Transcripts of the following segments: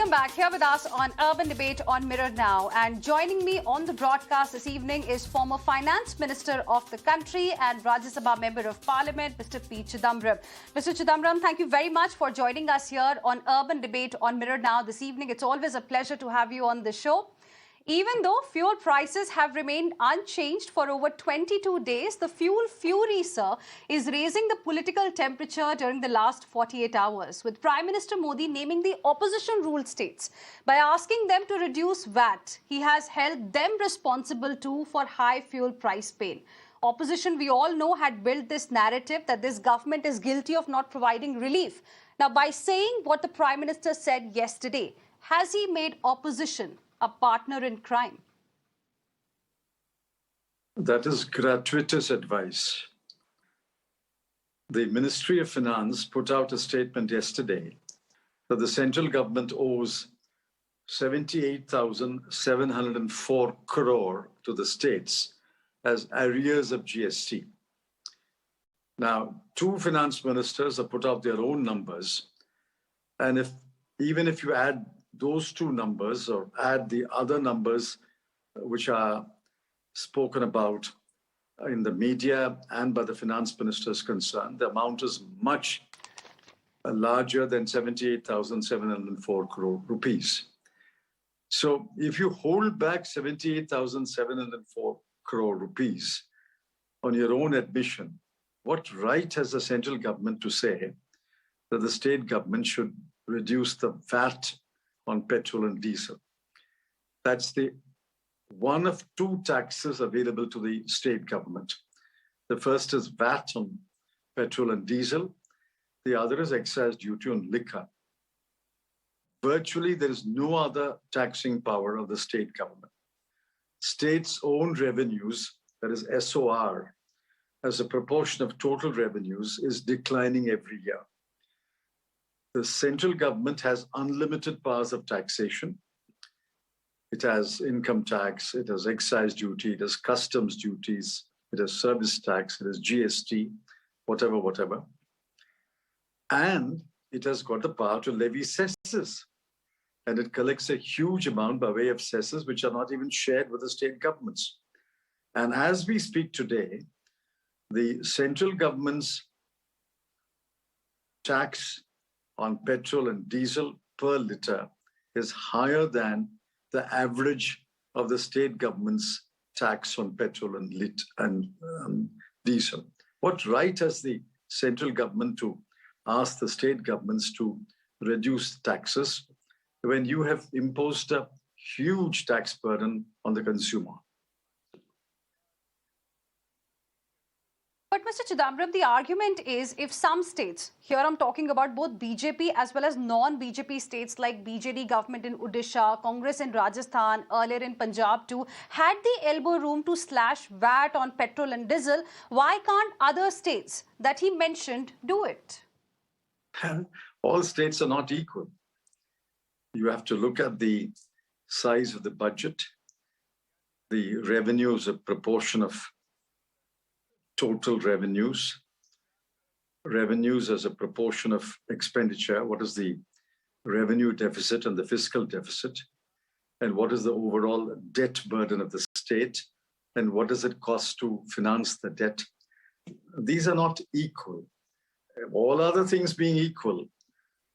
Welcome back. Here with us on Urban Debate on Mirror Now. And joining me on the broadcast this evening is former Finance Minister of the country and Rajya Sabha Member of Parliament, Mr. P. Chidambaram. Mr. Chidambaram, thank you very much for joining us here on Urban Debate on Mirror Now this evening. It's always a pleasure to have you on the show. Even though fuel prices have remained unchanged for over 22 days, the fuel fury, sir, is raising the political temperature during the last 48 hours, with Prime Minister Modi naming the opposition-ruled states. By asking them to reduce VAT, he has held them responsible too for high fuel price pain. Opposition, we all know, had built this narrative that this government is guilty of not providing relief. Now, by saying what the Prime Minister said yesterday, has he made opposition a partner in crime? That is gratuitous advice. The Ministry of Finance put out a statement yesterday that the central government owes 78,704 crore to the states as arrears of GST. Now, two finance ministers have put out their own numbers, and even if you add those two numbers or add the other numbers which are spoken about in the media and by the finance ministers concerned, the amount is much larger than 78,704 crore rupees. So if you hold back 78,704 crore rupees on your own admission, what right has the central government to say that the state government should reduce the VAT on petrol and diesel? That's the one of two taxes available to the state government. The first is VAT on petrol and diesel. The other is excise duty on liquor. Virtually, there is no other taxing power of the state government. States' own revenues, that is SOR, as a proportion of total revenues, is declining every year. The central government has unlimited powers of taxation. It has income tax, it has excise duty, it has customs duties, it has service tax, it has GST, whatever. And it has got the power to levy cesses. And it collects a huge amount by way of cesses, which are not even shared with the state governments. And as we speak today, the central government's tax on petrol and diesel per litre is higher than the average of the state government's tax on petrol and diesel. What right has the central government to ask the state governments to reduce taxes when you have imposed a huge tax burden on the consumer? But Mr. Chidambaram, the argument is if some states, here I'm talking about both BJP as well as non-BJP states like BJD government in Odisha, Congress in Rajasthan, earlier in Punjab too, had the elbow room to slash VAT on petrol and diesel, why can't other states that he mentioned do it? All states are not equal. You have to look at the size of the budget, the revenue as a proportion of total revenues as a proportion of expenditure, what is the revenue deficit and the fiscal deficit, and what is the overall debt burden of the state, and what does it cost to finance the debt. These are not equal. All other things being equal,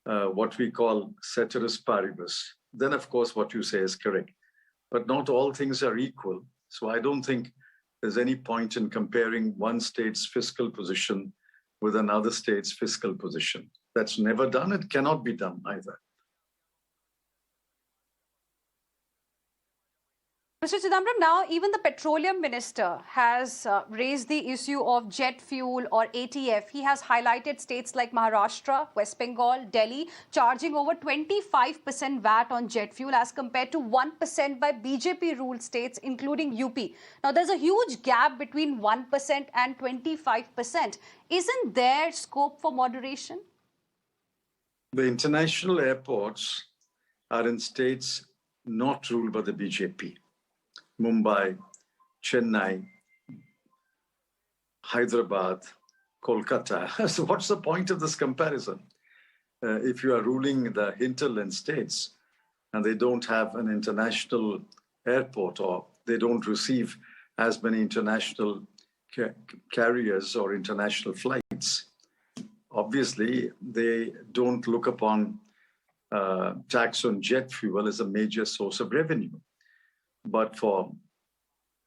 what we call ceteris paribus, then of course what you say is correct. But not all things are equal. So I don't think there's any point in comparing one state's fiscal position with another state's fiscal position. That's never done. It cannot be done either. Mr. Chidambaram, now even the petroleum minister has raised the issue of jet fuel or ATF. He has highlighted states like Maharashtra, West Bengal, Delhi, charging over 25% VAT on jet fuel as compared to 1% by BJP-ruled states, including UP. Now, there's a huge gap between 1% and 25%. Isn't there scope for moderation? The international airports are in states not ruled by the BJP. Mumbai, Chennai, Hyderabad, Kolkata. So what's the point of this comparison? If you are ruling the hinterland states, and they don't have an international airport, or they don't receive as many international carriers or international flights. Obviously, they don't look upon tax on jet fuel as a major source of revenue. But for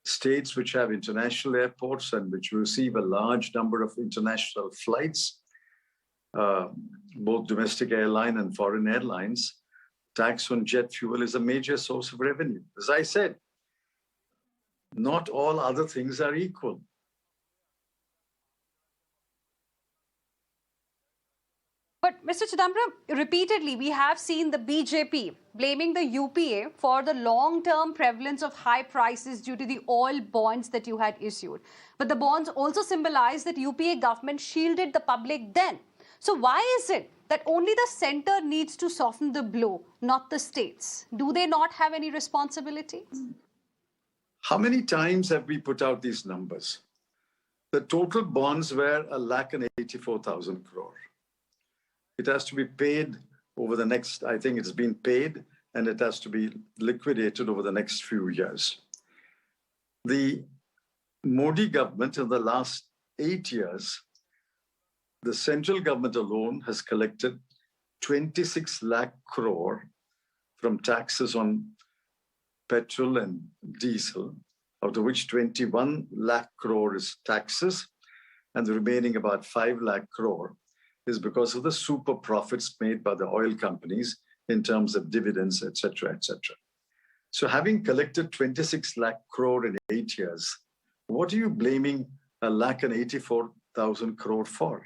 states which have international airports and which receive a large number of international flights, both domestic airline and foreign airlines, tax on jet fuel is a major source of revenue. As I said, not all other things are equal. But Mr. Chidambaram, repeatedly we have seen the BJP blaming the UPA for the long-term prevalence of high prices due to the oil bonds that you had issued. But the bonds also symbolize that UPA government shielded the public then. So why is it that only the centre needs to soften the blow, not the states? Do they not have any responsibility? How many times have we put out these numbers? The total bonds were 1,84,000 crore. It has to be paid over the next, I think it's been paid, and it has to be liquidated over the next few years. The Modi government in the last 8 years, the central government alone has collected 26 lakh crore from taxes on petrol and diesel, out of which 21 lakh crore is taxes, and the remaining about 5 lakh crore is because of the super profits made by the oil companies in terms of dividends, etc., etc. So having collected 26 lakh crore in 8 years, what are you blaming 1,84,000 crore for?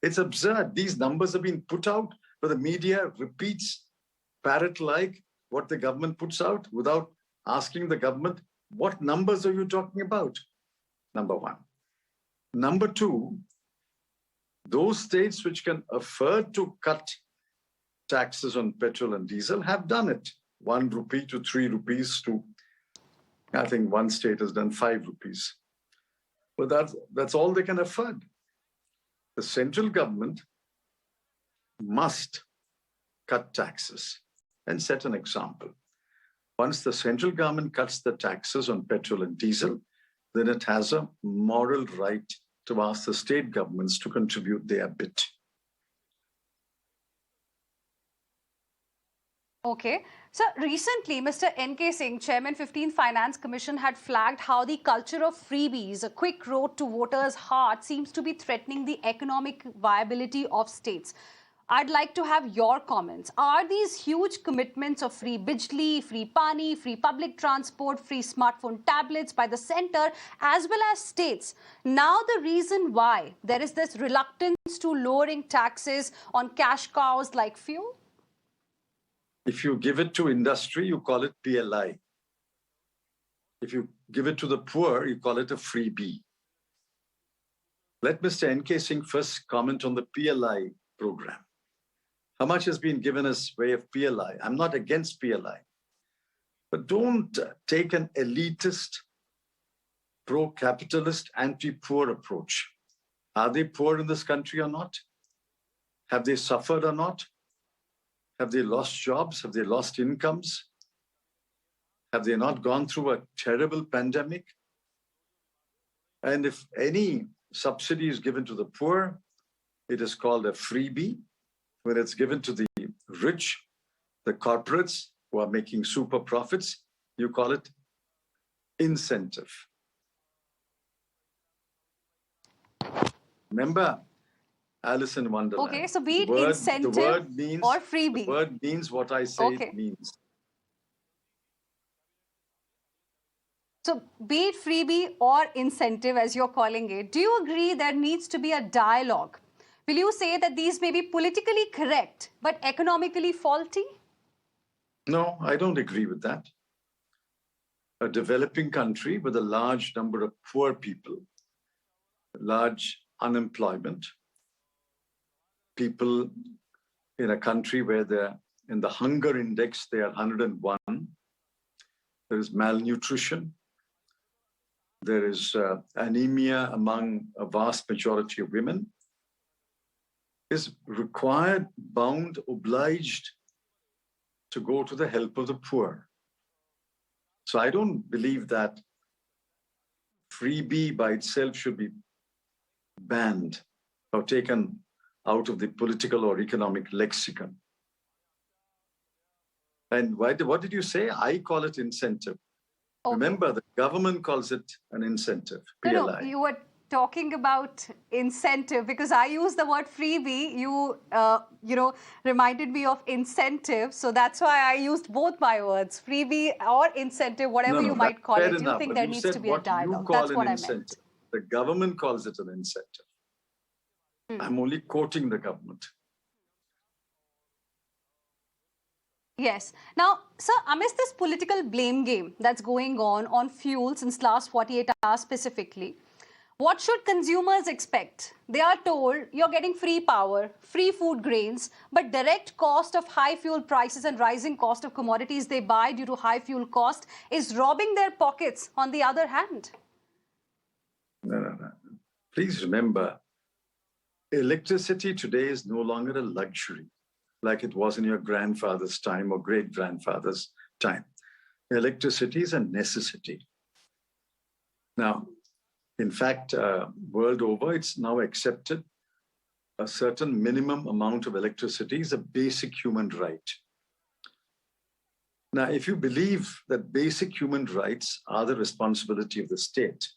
It's absurd. These numbers have been put out, but the media repeats parrot-like what the government puts out without asking the government, what numbers are you talking about? Number one. Number two, those states which can afford to cut taxes on petrol and diesel have done it. 1 rupee to 3 rupees to, I think one state has done 5 rupees. But that's all they can afford. The central government must cut taxes and set an example. Once the central government cuts the taxes on petrol and diesel, then it has a moral right to ask the state governments to contribute their bit. Okay. So recently, Mr. N.K. Singh, Chairman 15th Finance Commission, had flagged how the culture of freebies, a quick road to voters' heart, seems to be threatening the economic viability of states. I'd like to have your comments. Are these huge commitments of free bijli, free pani, free public transport, free smartphone tablets by the centre as well as states now the reason why there is this reluctance to lowering taxes on cash cows like fuel? If you give it to industry, you call it PLI. If you give it to the poor, you call it a freebie. Let Mr. N.K. Singh first comment on the PLI program. How much has been given as way of PLI? I'm not against PLI, but don't take an elitist, pro-capitalist, anti-poor approach. Are they poor in this country or not? Have they suffered or not? Have they lost jobs? Have they lost incomes? Have they not gone through a terrible pandemic? And if any subsidy is given to the poor, it is called a freebie. When it's given to the rich, the corporates who are making super profits, you call it incentive. Remember Alice in Wonderland. Okay, so be it incentive or freebie. The word means what I say it means. So be it freebie or incentive, as you're calling it, do you agree there needs to be a dialogue? Will you say that these may be politically correct, but economically faulty? No, I don't agree with that. A developing country with a large number of poor people, large unemployment, people in a country where they're in the hunger index, they are 101. There is malnutrition. There is anemia among a vast majority of women. Is required, bound, obliged to go to the help of the poor. So I don't believe that freebie by itself should be banned or taken out of the political or economic lexicon. And what did you say? I call it incentive. Okay. Remember, the government calls it an incentive, PLI. No, you were talking about incentive because I used the word freebie. You, reminded me of incentive. So that's why I used both my words, freebie or incentive, whatever you might call it. Do you think there needs to be a dialogue? That's what I meant. The government calls it an incentive. I'm only quoting the government. Yes. Now, sir, amidst this political blame game that's going on fuel since last 48 hours specifically, what should consumers expect? They are told you're getting free power, free food grains, but direct cost of high fuel prices and rising cost of commodities they buy due to high fuel cost is robbing their pockets on the other hand. No. Please remember, electricity today is no longer a luxury like it was in your grandfather's time or great-grandfather's time. Electricity is a necessity. Now, in fact, world over, it's now accepted a certain minimum amount of electricity is a basic human right. Now, if you believe that basic human rights are the responsibility of the state,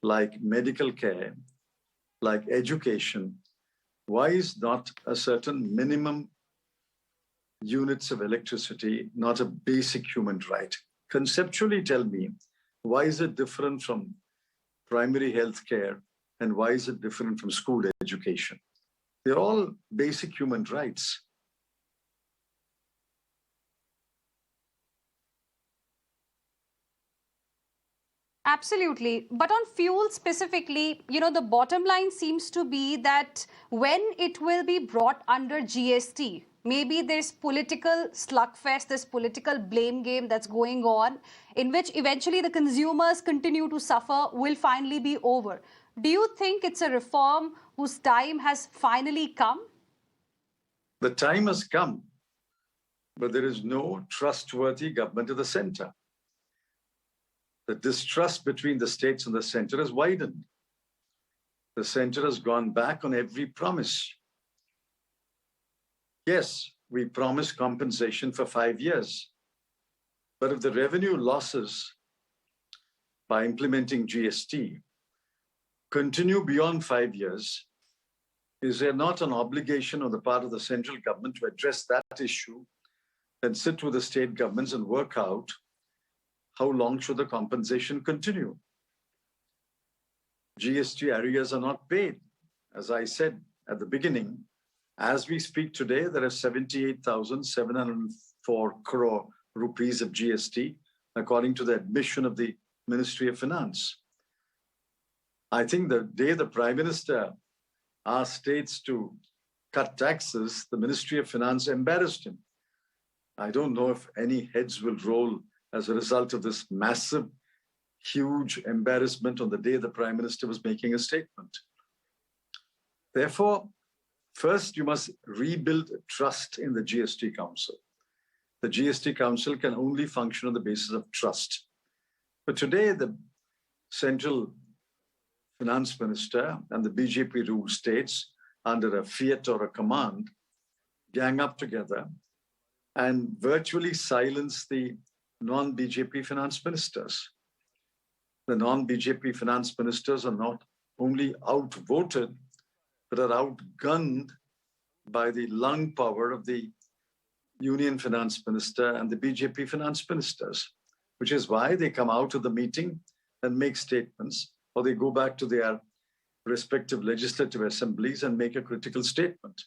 like medical care, like education, why is not a certain minimum units of electricity not a basic human right? Conceptually tell me, why is it different from primary health care and why is it different from school education? They're all basic human rights. Absolutely. But on fuel specifically, the bottom line seems to be that when it will be brought under GST, maybe there's political slugfest, this political blame game that's going on, in which eventually the consumers continue to suffer, will finally be over. Do you think it's a reform whose time has finally come? The time has come, but there is no trustworthy government at the center. The distrust between the states and the center has widened. The center has gone back on every promise. Yes, we promised compensation for 5 years. But if the revenue losses by implementing GST continue beyond 5 years, is there not an obligation on the part of the central government to address that issue and sit with the state governments and work out how long should the compensation continue? GST arrears are not paid. As I said at the beginning, as we speak today, there are 78,704 crore rupees of GST, according to the admission of the Ministry of Finance. I think the day the Prime Minister asked states to cut taxes, the Ministry of Finance embarrassed him. I don't know if any heads will roll as a result of this massive, huge embarrassment on the day the Prime Minister was making a statement. Therefore, first you must rebuild trust in the GST Council. The GST Council can only function on the basis of trust. But today, the central finance minister and the BJP-ruled states, under a fiat or a command, gang up together and virtually silence the non-BJP finance ministers. The non-BJP finance ministers are not only outvoted, but are outgunned by the lung power of the Union finance minister and the BJP finance ministers, which is why they come out of the meeting and make statements, or they go back to their respective legislative assemblies and make a critical statement.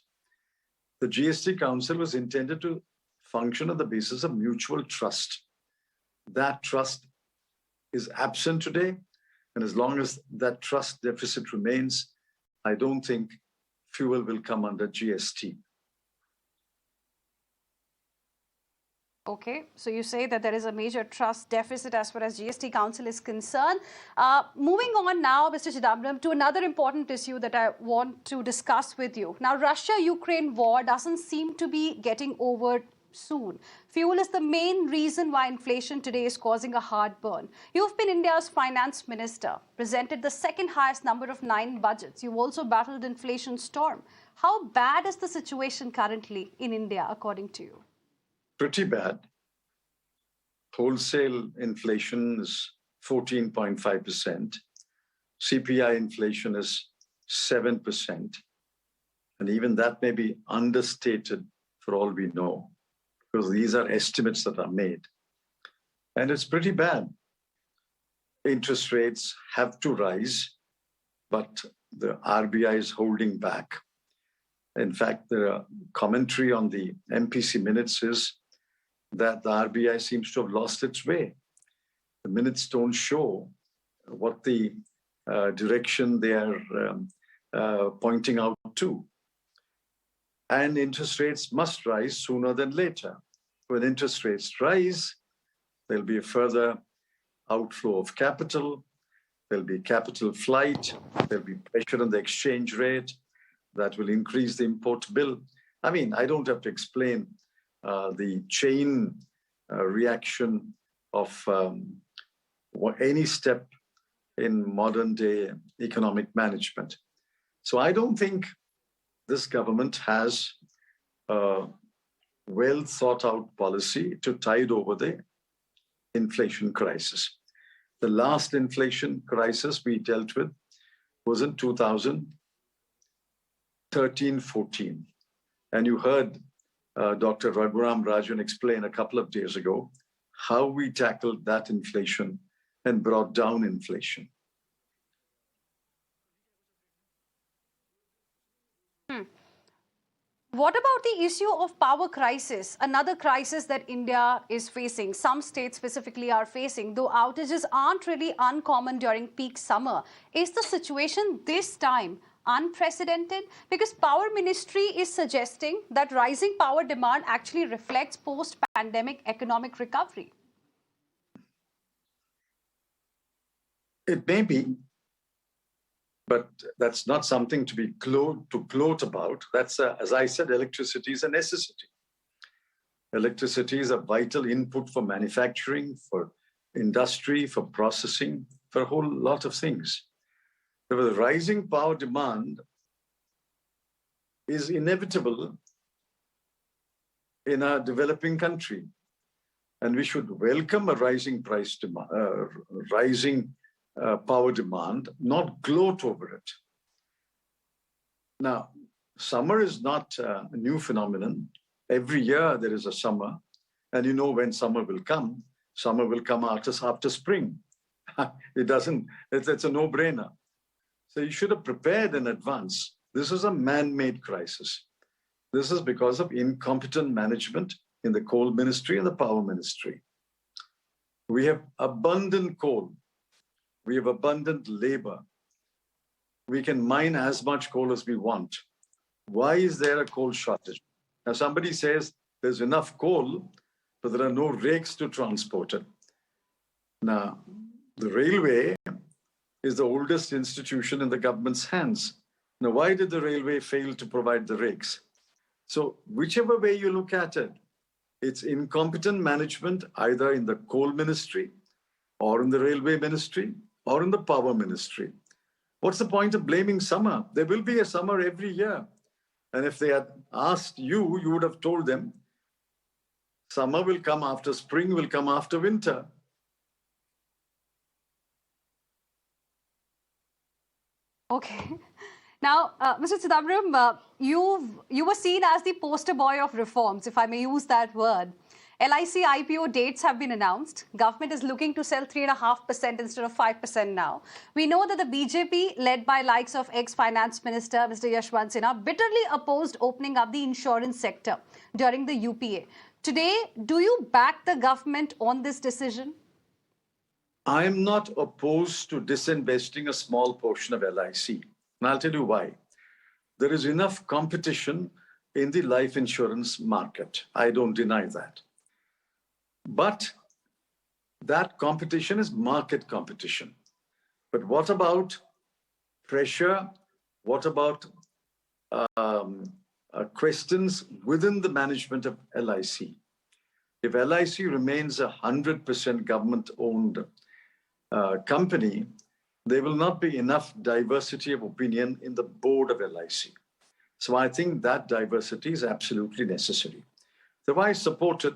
The GST Council was intended to function on the basis of mutual trust. That trust is absent today, and as long as that trust deficit remains, I don't think fuel will come under GST. Okay, so you say that there is a major trust deficit as far as GST Council is concerned. Moving on now, Mr. Chidambaram, to another important issue that I want to discuss with you. Now, Russia-Ukraine war doesn't seem to be getting over soon. Fuel is the main reason why inflation today is causing a heartburn. You've been India's finance minister, presented the second highest number of 9 budgets. You've also battled inflation storm. How bad is the situation currently in India, according to you? Pretty bad. Wholesale inflation is 14.5%. CPI inflation is 7%. And even that may be understated for all we know, because these are estimates that are made. And it's pretty bad. Interest rates have to rise, but the RBI is holding back. In fact, the commentary on the MPC minutes is that the RBI seems to have lost its way. The minutes don't show what the direction they are pointing out to. And interest rates must rise sooner than later. When interest rates rise, there'll be a further outflow of capital, there'll be capital flight, there'll be pressure on the exchange rate that will increase the import bill. I mean, I don't have to explain the chain reaction of any step in modern day economic management. So I don't think this government has a well thought out policy to tide over the inflation crisis. The last inflation crisis we dealt with was in 2013-14. And you heard Dr. Raghuram Rajan explain a couple of days ago how we tackled that inflation and brought down inflation. What about the issue of power crisis, another crisis that India is facing? Some states specifically are facing, though outages aren't really uncommon during peak summer. Is the situation this time unprecedented? Because Power Ministry is suggesting that rising power demand actually reflects post-pandemic economic recovery. It may be, but that's not something to be gloat about. That's, as I said, electricity is a necessity. Electricity is a vital input for manufacturing, for industry, for processing, for a whole lot of things. The rising power demand is inevitable in a developing country. And we should welcome a rising power demand, not gloat over it. Now, summer is not a new phenomenon. Every year there is a summer, and you know when summer will come. Summer will come after spring. It's a no-brainer. So you should have prepared in advance. This is a man-made crisis. This is because of incompetent management in the coal ministry and the power ministry. We have abundant coal. We have abundant labor. We can mine as much coal as we want. Why is there a coal shortage? Now, somebody says there's enough coal, but there are no rakes to transport it. Now, the railway is the oldest institution in the government's hands. Now, why did the railway fail to provide the rakes? So whichever way you look at it, it's incompetent management either in the coal ministry or in the railway ministry or in the power ministry. What's the point of blaming summer? There will be a summer every year. And if they had asked you, you would have told them, summer will come after spring, will come after winter. Okay. Now, Mr. Chidambaram, you were seen as the poster boy of reforms, if I may use that word. LIC IPO dates have been announced. Government is looking to sell 3.5% instead of 5% now. We know that the BJP, led by likes of ex-finance minister Mr. Yashwant Sinha, bitterly opposed opening up the insurance sector during the UPA. Today, do you back the government on this decision? I am not opposed to disinvesting a small portion of LIC. And I'll tell you why. There is enough competition in the life insurance market. I don't deny that. But that competition is market competition. But what about pressure? What about questions within the management of LIC. If LIC remains a 100% government-owned company, there will not be enough diversity of opinion in the board of LIC. So I think that diversity is absolutely necessary. So I supported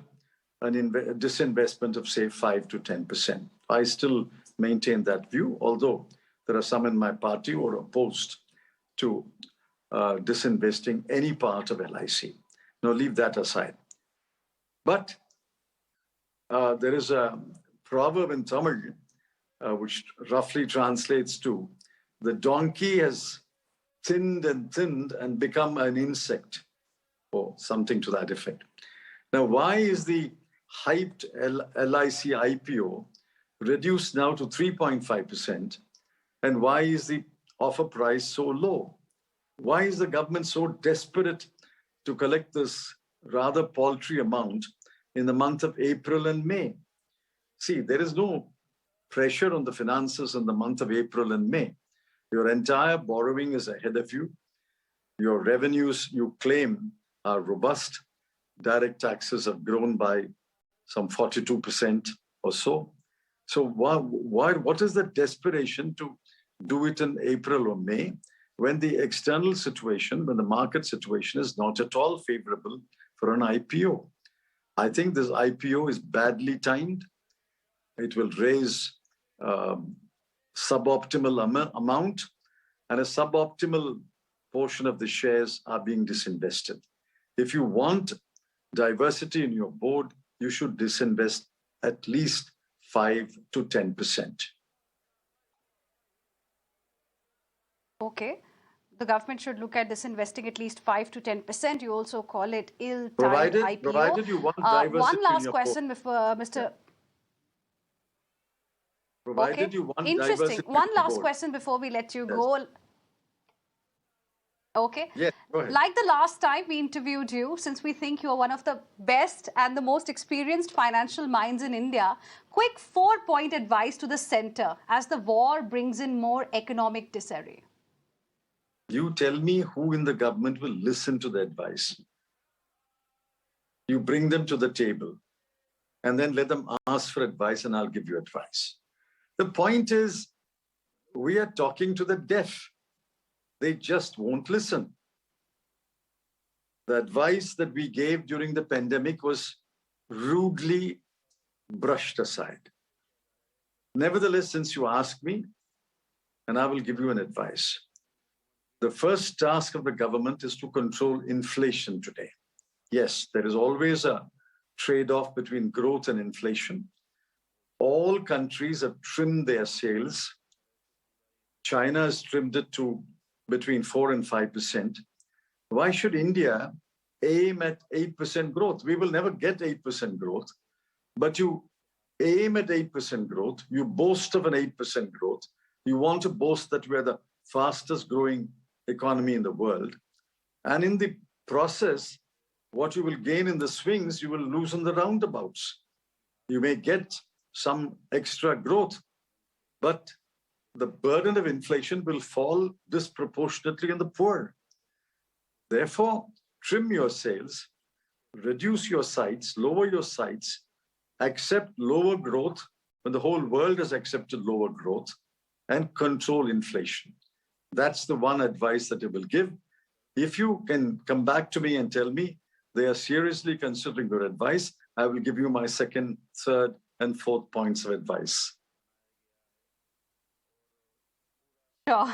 a disinvestment of, say, 5 to 10%. I still maintain that view, although there are some in my party who are opposed to disinvesting any part of LIC. Now, leave that aside. But there is a proverb in Tamil which roughly translates to, the donkey has thinned and become an insect, or something to that effect. Now, why is the hyped LIC IPO reduced now to 3.5%? And why is the offer price so low? Why is the government so desperate to collect this rather paltry amount in the month of April and May? See, there is no pressure on the finances in the month of April and May. Your entire borrowing is ahead of you. Your revenues, you claim, are robust. Direct taxes have grown by some 42% or so. So what is the desperation to do it in April or May when the external situation, when the market situation is not at all favorable for an IPO? I think this IPO is badly timed. It will raise suboptimal amount, and a suboptimal portion of the shares are being disinvested. If you want diversity in your board, you should disinvest at least 5 to 10%. Okay. The government should look at disinvesting at least 5 to 10%. You also call it ill-timed IPO. Provided you want diversity one last in your question board. before Mr. Provided Okay. you want Interesting. diversity One in your last board. question before we let you Yes. go. Okay. Yes, go ahead. Like the last time we interviewed you, since we think you're one of the best and the most experienced financial minds in India, quick 4-point advice to the center as the war brings in more economic disarray. You tell me who in the government will listen to the advice. You bring them to the table and then let them ask for advice and I'll give you advice. The point is, we are talking to the deaf. They just won't listen. The advice that we gave during the pandemic was rudely brushed aside. Nevertheless, since you asked me, and I will give you an advice. The first task of the government is to control inflation today. Yes, there is always a trade-off between growth and inflation. All countries have trimmed their sales. China has trimmed it to between 4 and 5%. Why should India aim at 8% growth? We will never get 8% growth, but you aim at 8% growth, you boast of an 8% growth, you want to boast that we're the fastest growing economy in the world. And in the process, what you will gain in the swings, you will lose in the roundabouts. You may get some extra growth, but the burden of inflation will fall disproportionately on the poor. Therefore, trim your sales, reduce your sites, lower your sites, accept lower growth when the whole world has accepted lower growth, and control inflation. That's the one advice that I will give. If you can come back to me and tell me they are seriously considering your advice, I will give you my second, third, and fourth points of advice. Sure.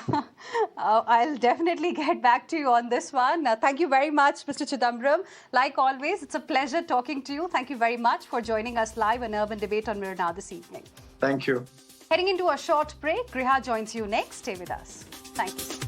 I'll definitely get back to you on this one. Thank you very much, Mr. Chidambaram. Like always, it's a pleasure talking to you. Thank you very much for joining us live on Urban Debate on Mirror Now this evening. Thank you. Heading into a short break, Griha joins you next. Stay with us. Thank you.